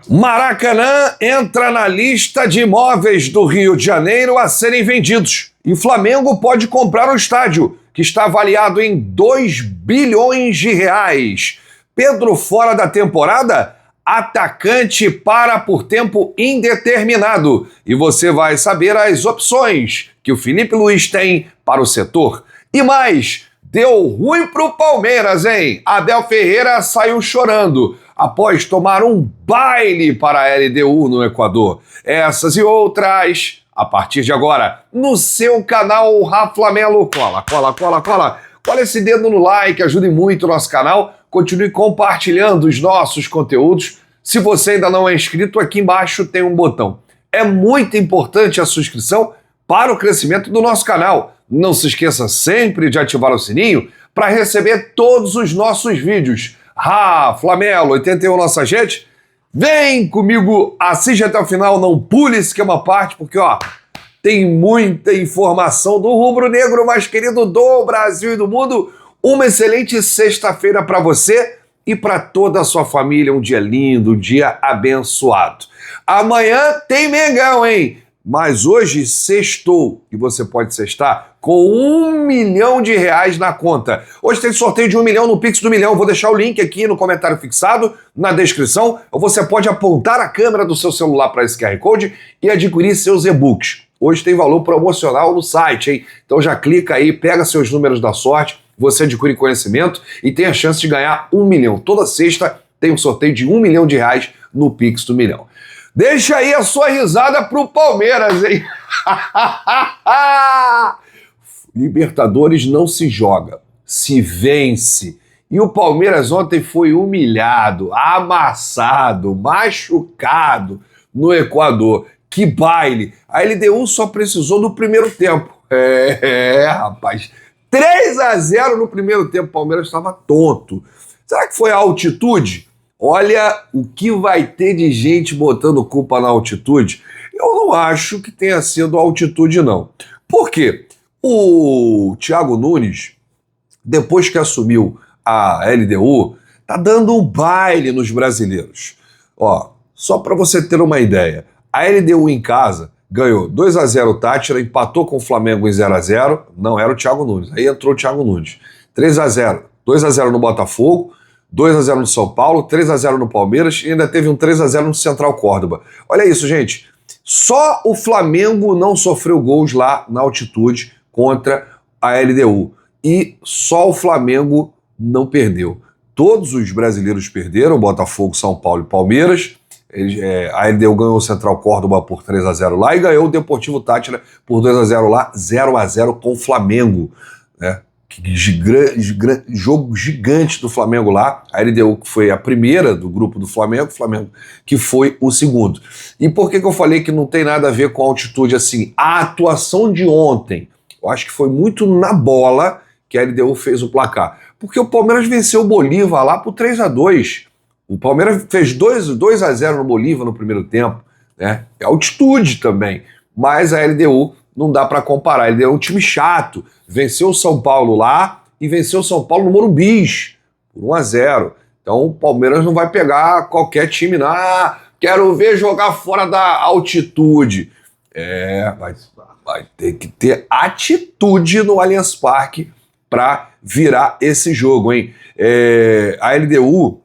Maracanã entra na lista de imóveis do Rio de Janeiro a serem vendidos. E Flamengo pode comprar o estádio, que está avaliado em 2 bilhões de reais. Pedro fora da temporada? Atacante para por tempo indeterminado. E você vai saber as opções que o Felipe Luiz tem para o setor. E mais, deu ruim pro Palmeiras, hein? Abel Ferreira saiu chorando após tomar um baile para a LDU no Equador. Essas e outras, a partir de agora, no seu canal Raflamelo. Cola esse dedo no like, ajude muito o nosso canal. Continue compartilhando os nossos conteúdos. Se você ainda não é inscrito, aqui embaixo tem um botão. É muito importante a sua inscrição para o crescimento do nosso canal. Não se esqueça sempre de ativar o sininho para receber todos os nossos vídeos. Raflamelo 81 nossa gente. Vem comigo, assiste até o final, não pule esse esquema parte, porque tem muita informação do rubro-negro mais querido do Brasil e do mundo. Uma excelente sexta-feira para você e para toda a sua família. Um dia lindo, um dia abençoado. Amanhã tem Mengão, hein? Mas hoje sextou e você pode sextar com R$1 milhão na conta. Hoje tem sorteio de 1 milhão no Pix do Milhão. Vou deixar o link aqui no comentário fixado, na descrição. Ou você pode apontar a câmera do seu celular para esse QR Code e adquirir seus e-books. Hoje tem valor promocional no site, hein? Então já clica aí, pega seus números da sorte, você adquire conhecimento e tem a chance de ganhar 1 milhão. Toda sexta tem um sorteio de R$1 milhão no Pix do Milhão. Deixa aí a sua risada pro Palmeiras, hein? Libertadores não se joga, se vence. E o Palmeiras ontem foi humilhado, amassado, machucado no Equador. Que baile! A LDU só precisou do primeiro tempo. Rapaz. 3-0 no primeiro tempo. O Palmeiras estava tonto. Será que foi a altitude? Olha o que vai ter de gente botando culpa na altitude. Eu não acho que tenha sido a altitude, não. Por quê? O Thiago Nunes, depois que assumiu a LDU, tá dando um baile nos brasileiros. Só para você ter uma ideia, a LDU em casa ganhou 2-0 o Tátira, empatou com o Flamengo em 0-0, não era o Thiago Nunes, aí entrou o Thiago Nunes. 3-0, 2-0 no Botafogo, 2-0 no São Paulo, 3-0 no Palmeiras e ainda teve um 3-0 no Central Córdoba. Olha isso, gente. Só o Flamengo não sofreu gols lá na altitude contra a LDU. E só o Flamengo não perdeu. Todos os brasileiros perderam, Botafogo, São Paulo e Palmeiras. A LDU ganhou o Central Córdoba por 3-0 lá e ganhou o Deportivo Tátira por 2-0 lá, 0-0 com o Flamengo, né? Jogo gigante do Flamengo lá. A LDU que foi a primeira do grupo do Flamengo, o Flamengo que foi o segundo. E por que eu falei que não tem nada a ver com a altitude assim? A atuação de ontem, eu acho que foi muito na bola que a LDU fez o placar. Porque o Palmeiras venceu o Bolívar lá por 3-2. O Palmeiras fez 2-0 no Bolívar no primeiro tempo, né? É altitude também. Mas a LDU não dá para comparar. A LDU é um time chato. Venceu o São Paulo lá e venceu o São Paulo no Morumbi por 1-0. Então o Palmeiras não vai pegar qualquer time, não. Quero ver jogar fora da altitude. Vai ter que ter atitude no Allianz Parque para virar esse jogo, hein? A LDU,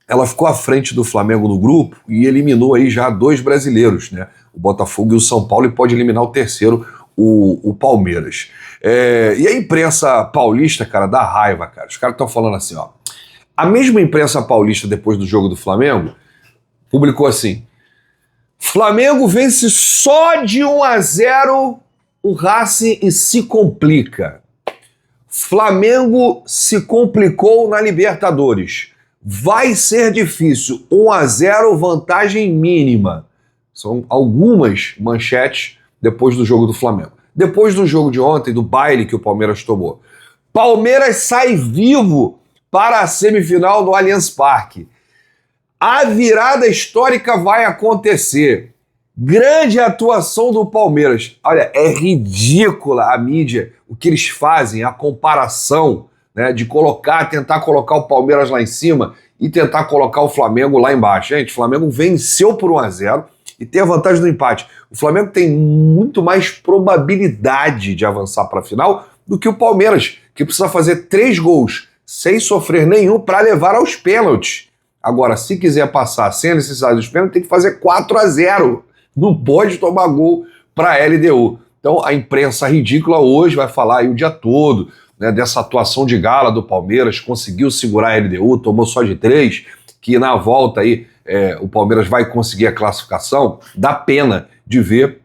ela ficou à frente do Flamengo no grupo e eliminou aí já 2 brasileiros, né? O Botafogo e o São Paulo, e pode eliminar o terceiro, o Palmeiras. E a imprensa paulista, cara, dá raiva, cara. Os caras estão falando assim, a mesma imprensa paulista, depois do jogo do Flamengo, publicou assim: Flamengo vence só de 1-0 o Racing e se complica. Flamengo se complicou na Libertadores. Vai ser difícil. 1-0, vantagem mínima. São algumas manchetes depois do jogo do Flamengo. Depois do jogo de ontem, do baile que o Palmeiras tomou. Palmeiras sai vivo para a semifinal no Allianz Parque. A virada histórica vai acontecer. Grande atuação do Palmeiras. Olha, é ridícula a mídia, o que eles fazem, a comparação, né, de tentar colocar o Palmeiras lá em cima e tentar colocar o Flamengo lá embaixo. Gente, o Flamengo venceu por 1-0 e tem a vantagem do empate. O Flamengo tem muito mais probabilidade de avançar para a final do que o Palmeiras, que precisa fazer 3 gols sem sofrer nenhum para levar aos pênaltis. Agora, se quiser passar sem a necessidade dos pênaltis, tem que fazer 4-0. Não pode tomar gol para a LDU. Então, a imprensa ridícula hoje vai falar aí o dia todo, né, dessa atuação de gala do Palmeiras, conseguiu segurar a LDU, tomou só de 3, que na volta aí o Palmeiras vai conseguir a classificação. Dá pena de ver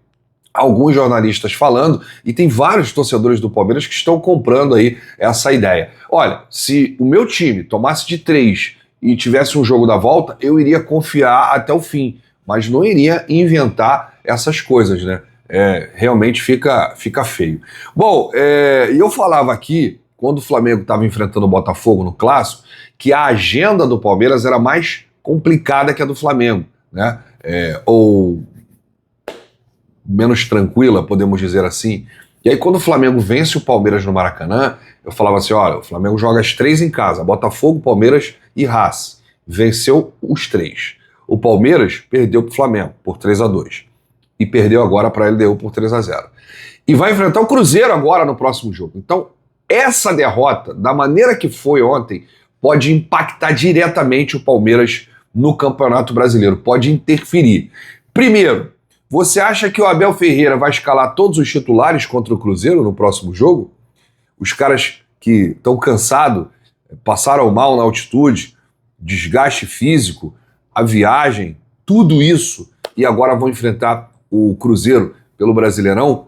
alguns jornalistas falando, e tem vários torcedores do Palmeiras que estão comprando aí essa ideia. Olha, se o meu time tomasse de 3 e tivesse um jogo da volta, eu iria confiar até o fim, mas não iria inventar essas coisas, né? Realmente fica feio. Bom, eu falava aqui, quando o Flamengo estava enfrentando o Botafogo no Clássico, que a agenda do Palmeiras era mais complicada que a do Flamengo, né? Ou menos tranquila, podemos dizer assim. E aí, quando o Flamengo vence o Palmeiras no Maracanã, eu falava assim, olha, o Flamengo joga as 3 em casa, Botafogo, Palmeiras e Racing. Venceu os 3. O Palmeiras perdeu para o Flamengo por 3-2. E perdeu agora para a LDU por 3-0. E vai enfrentar o Cruzeiro agora no próximo jogo. Então, essa derrota, da maneira que foi ontem, pode impactar diretamente o Palmeiras no Campeonato Brasileiro, pode interferir. Primeiro, você acha que o Abel Ferreira vai escalar todos os titulares contra o Cruzeiro no próximo jogo? Os caras que estão cansados, passaram mal na altitude, desgaste físico, a viagem, tudo isso, e agora vão enfrentar o Cruzeiro pelo Brasileirão?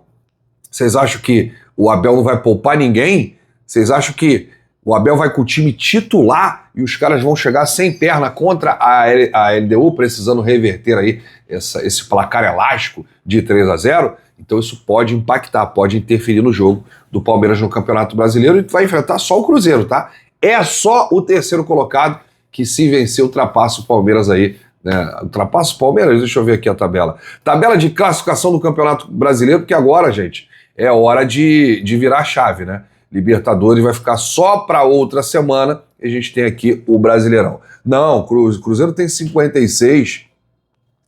Vocês acham que o Abel não vai poupar ninguém? Vocês acham que o Abel vai com o time titular e os caras vão chegar sem perna contra a LDU, precisando reverter aí esse placar elástico de 3-0? Então isso pode impactar, pode interferir no jogo do Palmeiras no Campeonato Brasileiro, e vai enfrentar só o Cruzeiro, tá? É só o terceiro colocado que, se vencer, ultrapassa o Palmeiras aí, né? Ultrapassa o Palmeiras? Deixa eu ver aqui a tabela. Tabela de classificação do Campeonato Brasileiro, porque agora, gente, é hora de virar a chave, né? Libertadores vai ficar só para outra semana, e a gente tem aqui o Brasileirão. Não, o Cruzeiro tem 56,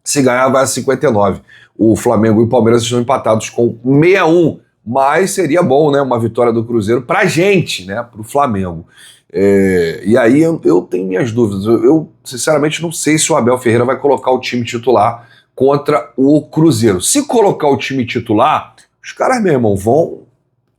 se ganhar vai a 59. O Flamengo e o Palmeiras estão empatados com 61, mas seria bom, né, uma vitória do Cruzeiro pra gente, né, pro Flamengo. E aí eu tenho minhas dúvidas. Eu sinceramente não sei se o Abel Ferreira vai colocar o time titular contra o Cruzeiro. Se colocar o time titular, os caras, meu irmão, vão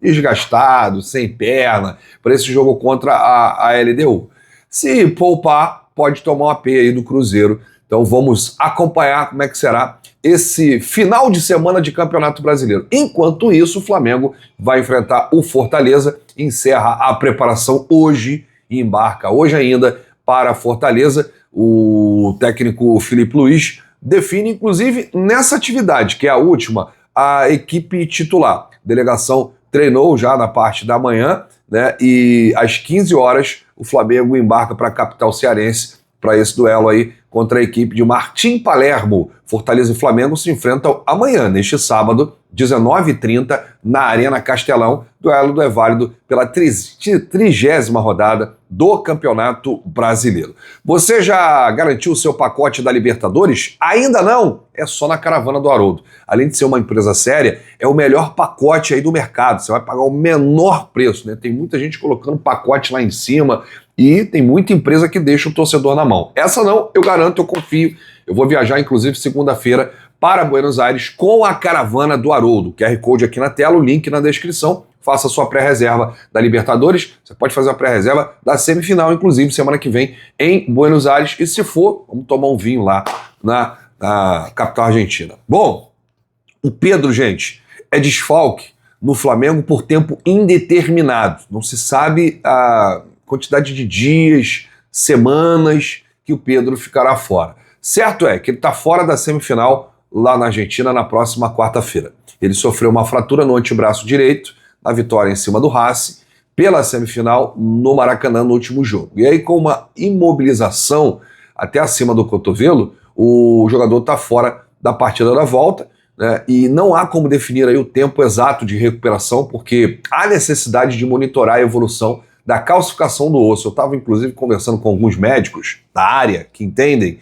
desgastados, sem perna, para esse jogo contra a LDU. Se poupar, pode tomar uma peia aí do Cruzeiro. Então vamos acompanhar como é que será esse final de semana de Campeonato Brasileiro. Enquanto isso, o Flamengo vai enfrentar o Fortaleza, encerra a preparação hoje e embarca hoje ainda para Fortaleza. O técnico Felipe Luiz define, inclusive, nessa atividade, que é a última, a equipe titular. A delegação treinou já na parte da manhã, né? E às 15 horas o Flamengo embarca para a capital cearense para esse duelo aí contra a equipe de Martim Palermo. Fortaleza e Flamengo se enfrentam amanhã, neste sábado, 19h30, na Arena Castelão. Duelo é válido pela 30ª rodada do Campeonato Brasileiro. Você já garantiu o seu pacote da Libertadores? Ainda não? É só na Caravana do Haroldo. Além de ser uma empresa séria, é o melhor pacote aí do mercado. Você vai pagar o menor preço, né? Tem muita gente colocando pacote lá em cima e tem muita empresa que deixa o torcedor na mão. Essa não, eu garanto, eu confio. Eu vou viajar, inclusive, segunda-feira para Buenos Aires com a Caravana do Haroldo. QR Code aqui na tela, o link na descrição. Faça a sua pré-reserva da Libertadores. Você pode fazer a pré-reserva da semifinal, inclusive, semana que vem em Buenos Aires. E se for, vamos tomar um vinho lá na capital argentina. Bom, o Pedro, gente, é desfalque no Flamengo por tempo indeterminado. Não se sabe a quantidade de dias, semanas que o Pedro ficará fora. Certo é que ele está fora da semifinal lá na Argentina na próxima quarta-feira. Ele sofreu uma fratura no antebraço direito, na vitória em cima do Racing, pela semifinal no Maracanã no último jogo. E aí, com uma imobilização até acima do cotovelo, o jogador está fora da partida da volta, né? E não há como definir aí o tempo exato de recuperação, porque há necessidade de monitorar a evolução da calcificação do osso. Eu estava, inclusive, conversando com alguns médicos da área que entendem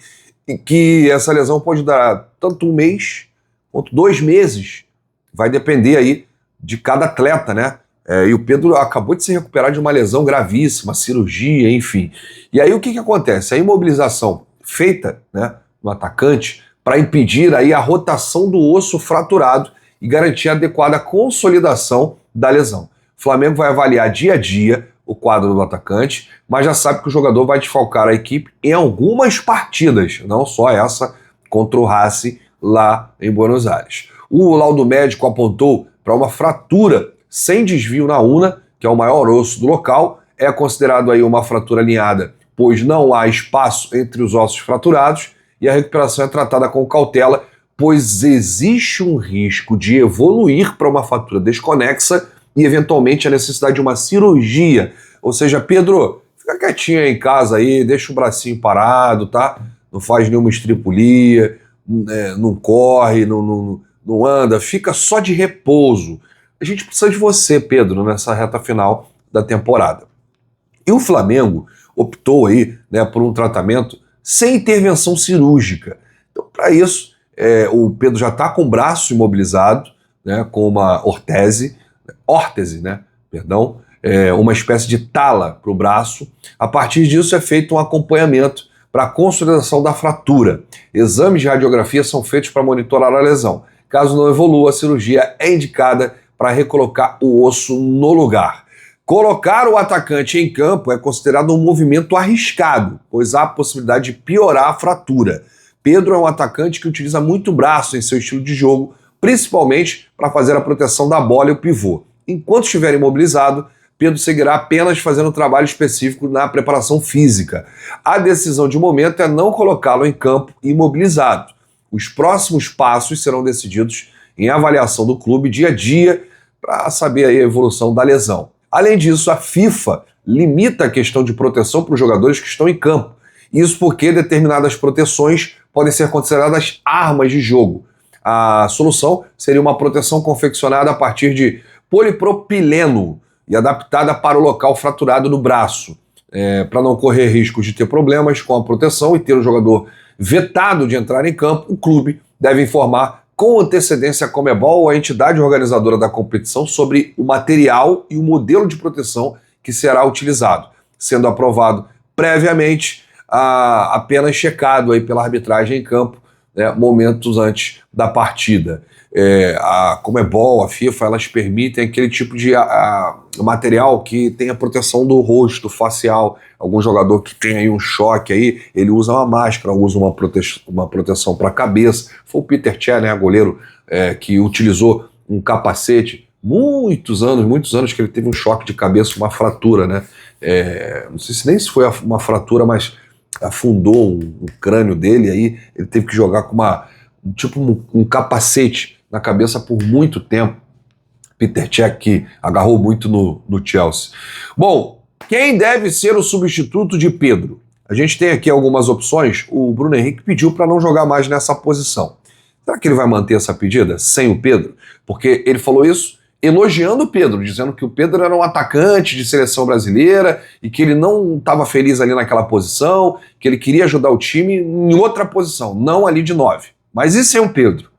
que essa lesão pode dar tanto 1 mês quanto 2 meses. Vai depender aí de cada atleta, né? E o Pedro acabou de se recuperar de uma lesão gravíssima, cirurgia, enfim. E aí o que acontece? A imobilização feita, né, no atacante para impedir aí a rotação do osso fraturado e garantir a adequada consolidação da lesão. O Flamengo vai avaliar dia a dia o quadro do atacante, mas já sabe que o jogador vai desfalcar a equipe em algumas partidas, não só essa contra o Racing lá em Buenos Aires. O laudo médico apontou para uma fratura sem desvio na una, que é o maior osso do local, é considerado aí uma fratura alinhada, pois não há espaço entre os ossos fraturados e a recuperação é tratada com cautela, pois existe um risco de evoluir para uma fratura desconexa e eventualmente a necessidade de uma cirurgia. Ou seja, Pedro, fica quietinho aí em casa aí, deixa o bracinho parado, tá? Não faz nenhuma estripulia, não corre, não anda, fica só de repouso. A gente precisa de você, Pedro, nessa reta final da temporada. E o Flamengo optou aí, né, por um tratamento sem intervenção cirúrgica. Então, para isso, o Pedro já está com o braço imobilizado, né, com uma órtese, uma espécie de tala para o braço. A partir disso é feito um acompanhamento para a consolidação da fratura. Exames de radiografia são feitos para monitorar a lesão. Caso não evolua, a cirurgia é indicada para recolocar o osso no lugar. Colocar o atacante em campo é considerado um movimento arriscado, pois há a possibilidade de piorar a fratura. Pedro é um atacante que utiliza muito braço em seu estilo de jogo, principalmente para fazer a proteção da bola e o pivô. Enquanto estiver imobilizado, Pedro seguirá apenas fazendo um trabalho específico na preparação física. A decisão de momento é não colocá-lo em campo imobilizado. Os próximos passos serão decididos em avaliação do clube dia a dia para saber aí a evolução da lesão. Além disso, a FIFA limita a questão de proteção para os jogadores que estão em campo. Isso porque determinadas proteções podem ser consideradas armas de jogo. A solução seria uma proteção confeccionada a partir de polipropileno e adaptada para o local fraturado do braço, para não correr riscos de ter problemas com a proteção e ter o jogador vetado de entrar em campo. O clube deve informar com antecedência a Conmebol ou a entidade organizadora da competição sobre o material e o modelo de proteção que será utilizado, sendo aprovado previamente, apenas checado aí pela arbitragem em campo, né, momentos antes da partida. A Conmebol, a FIFA, elas permitem aquele tipo de material que tem a proteção do rosto, facial. Algum jogador que tem aí um choque aí, ele usa uma máscara, usa uma proteção para a cabeça. Foi o Peter Cech, né, goleiro, que utilizou um capacete. Muitos anos que ele teve um choque de cabeça, uma fratura, né? Não sei se nem se foi uma fratura, mas afundou o crânio dele, aí ele teve que jogar com um capacete na cabeça por muito tempo. Peter Cech, que agarrou muito no Chelsea. Bom, quem deve ser o substituto de Pedro? A gente tem aqui algumas opções. O Bruno Henrique pediu para não jogar mais nessa posição. Será que ele vai manter essa pedida sem o Pedro? Porque ele falou isso elogiando o Pedro, dizendo que o Pedro era um atacante de seleção brasileira e que ele não estava feliz ali naquela posição, que ele queria ajudar o time em outra posição, não ali de 9. Mas e sem o Pedro?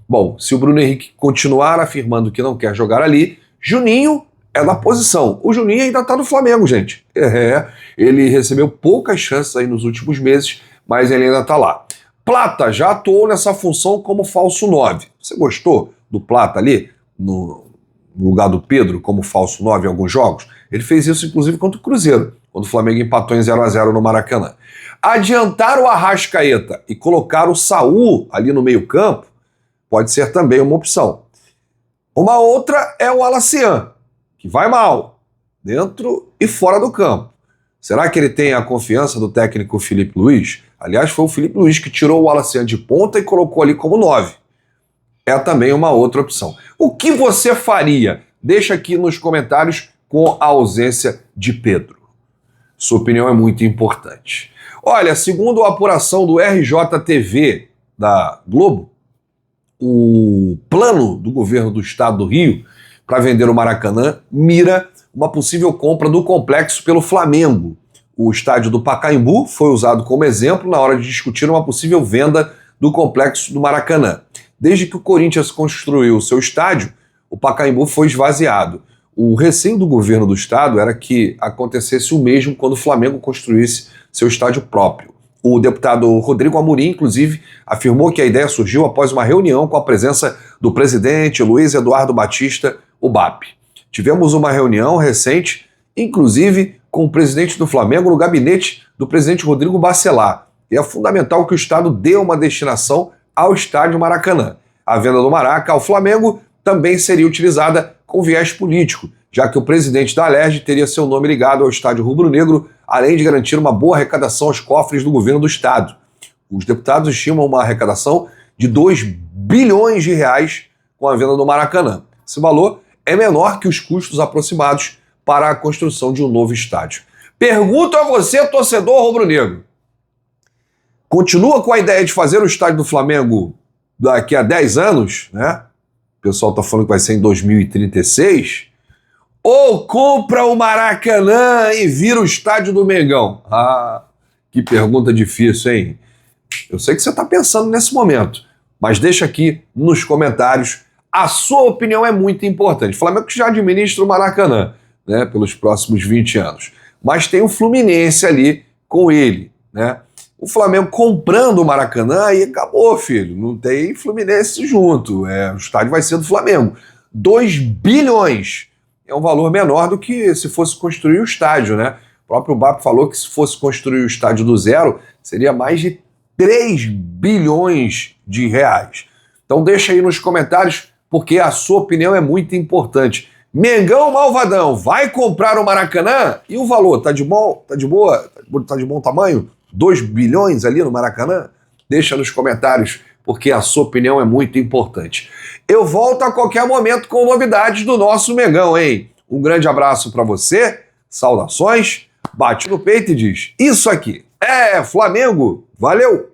Bom, se o Bruno Henrique continuar afirmando que não quer jogar ali, Juninho é da posição. O Juninho ainda está no Flamengo, gente. Ele recebeu poucas chances aí nos últimos meses, mas ele ainda está lá. Plata já atuou nessa função como falso 9. Você gostou do Plata ali, no lugar do Pedro, como falso 9 em alguns jogos? Ele fez isso, inclusive, contra o Cruzeiro, quando o Flamengo empatou em 0-0 no Maracanã. Adiantar o Arrascaeta e colocar o Saúl ali no meio-campo pode ser também uma opção. Uma outra é o Alacian, que vai mal, dentro e fora do campo. Será que ele tem a confiança do técnico Felipe Luiz? Aliás, foi o Felipe Luiz que tirou o Alacian de ponta e colocou ali como 9. É também uma outra opção. O que você faria? Deixa aqui nos comentários com a ausência de Pedro. Sua opinião é muito importante. Olha, segundo a apuração do RJTV da Globo, o plano do governo do estado do Rio para vender o Maracanã mira uma possível compra do complexo pelo Flamengo. O estádio do Pacaembu foi usado como exemplo na hora de discutir uma possível venda do complexo do Maracanã. Desde que o Corinthians construiu o seu estádio, o Pacaembu foi esvaziado. O receio do governo do estado era que acontecesse o mesmo quando o Flamengo construísse seu estádio próprio. O deputado Rodrigo Amorim, inclusive, afirmou que a ideia surgiu após uma reunião com a presença do presidente Luiz Eduardo Batista, o BAP. Tivemos uma reunião recente, inclusive com o presidente do Flamengo no gabinete do presidente Rodrigo Bacelar. E é fundamental que o estado dê uma destinação ao estádio Maracanã. A venda do Maraca ao Flamengo também seria utilizada com viés político, já que o presidente da Alerj teria seu nome ligado ao estádio rubro-negro, além de garantir uma boa arrecadação aos cofres do governo do estado. Os deputados estimam uma arrecadação de 2 bilhões de reais com a venda do Maracanã. Esse valor é menor que os custos aproximados para a construção de um novo estádio. Pergunto a você, torcedor rubro-negro, continua com a ideia de fazer o estádio do Flamengo daqui a 10 anos, né? O pessoal está falando que vai ser em 2036, ou compra o Maracanã e vira o estádio do Mengão? Ah, que pergunta difícil, hein? Eu sei que você está pensando nesse momento, mas deixa aqui nos comentários. A sua opinião é muito importante. O Flamengo já administra o Maracanã, né, pelos próximos 20 anos. Mas tem o Fluminense ali com ele, né? O Flamengo comprando o Maracanã e acabou, filho. Não tem Fluminense junto. O estádio vai ser do Flamengo. 2 bilhões. É um valor menor do que se fosse construir o estádio, né? O próprio BAP falou que se fosse construir o estádio do zero, seria mais de 3 bilhões de reais. Então deixa aí nos comentários, porque a sua opinião é muito importante. Mengão malvadão, vai comprar o Maracanã? E o valor, tá de bom? Tá de boa? Tá de bom tamanho? 2 bilhões ali no Maracanã? Deixa nos comentários, porque a sua opinião é muito importante. Eu volto a qualquer momento com novidades do nosso Mengão, hein? Um grande abraço para você, saudações, bate no peito e diz: isso aqui é Flamengo. Valeu!